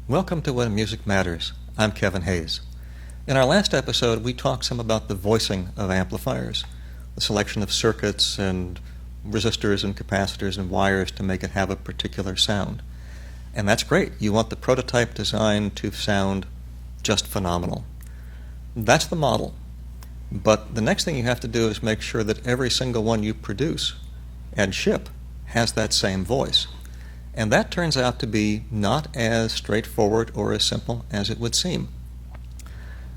Welcome to When Music Matters. I'm Kevin Hayes. In our last episode, we talked some about the voicing of amplifiers, the selection of circuits and resistors and capacitors and wires to make it have a particular sound. And that's great. You want the prototype design to sound just phenomenal. That's the model. But the next thing you have to do is make sure that every single one you produce and ship has that same voice. And that turns out to be not as straightforward or as simple as it would seem.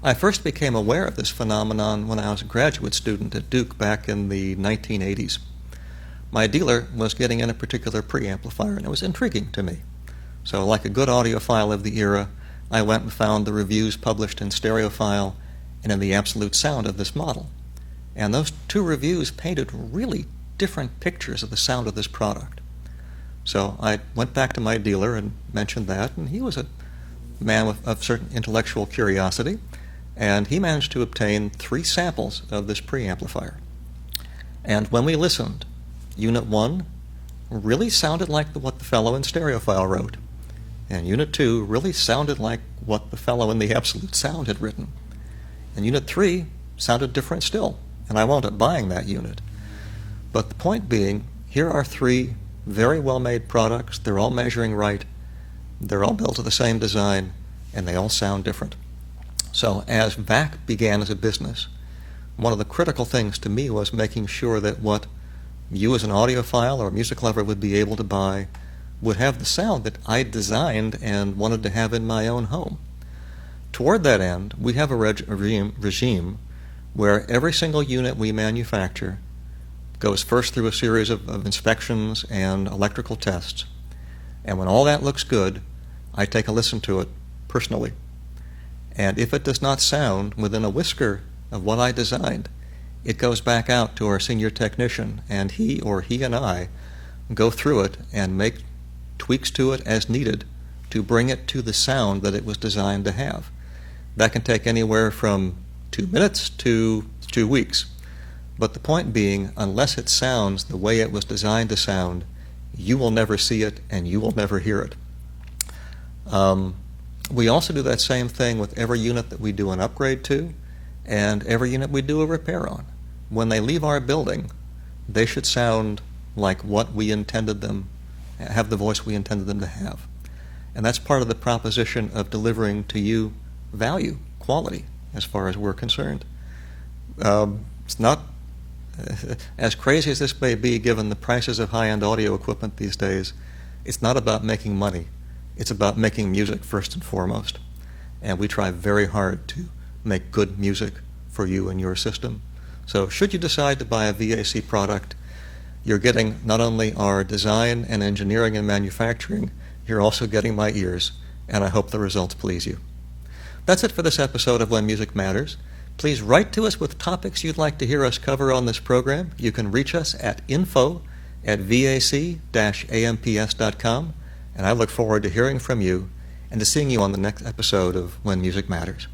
I first became aware of this phenomenon when I was a graduate student at Duke back in the 1980s. My dealer was getting in a particular preamplifier, and it was intriguing to me. So like a good audiophile of the era, I went and found the reviews published in Stereophile and in the absolute sound of this model. And those two reviews painted really different pictures of the sound of this product. So I went back to my dealer and mentioned that, and he was a man of certain intellectual curiosity, and he managed to obtain 3 samples of this preamplifier. And when we listened, Unit 1 really sounded like what the fellow in Stereophile wrote, and Unit 2 really sounded like what the fellow in the absolute sound had written. And Unit 3 sounded different still, and I wound up buying that unit. But the point being, here are 3 very well-made products. They're all measuring right. They're all built to the same design, and they all sound different. So as VAC began as a business, one of the critical things to me was making sure that what you as an audiophile or a music lover would be able to buy would have the sound that I designed and wanted to have in my own home. Toward that end, we have a regime where every single unit we manufacture goes first through a series of inspections and electrical tests. And when all that looks good, I take a listen to it personally. And if it does not sound within a whisker of what I designed, it goes back out to our senior technician, and he and I go through it and make tweaks to it as needed to bring it to the sound that it was designed to have. That can take anywhere from 2 minutes to 2 weeks. But the point being, unless it sounds the way it was designed to sound, you will never see it and you will never hear it. We also do that same thing with every unit that we do an upgrade to and every unit we do a repair on. When they leave our building, they should sound like what we intended them, have the voice we intended them to have. And that's part of the proposition of delivering to you value, quality, as far as we're concerned. It's not as crazy as this may be, given the prices of high-end audio equipment these days. It's not about making money. It's about making music first and foremost. And we try very hard to make good music for you and your system. So should you decide to buy a VAC product, you're getting not only our design and engineering and manufacturing, you're also getting my ears, and I hope the results please you. That's it for this episode of When Music Matters. Please write to us with topics you'd like to hear us cover on this program. You can reach us at info@vac-amps.com, and I look forward to hearing from you and to seeing you on the next episode of When Music Matters.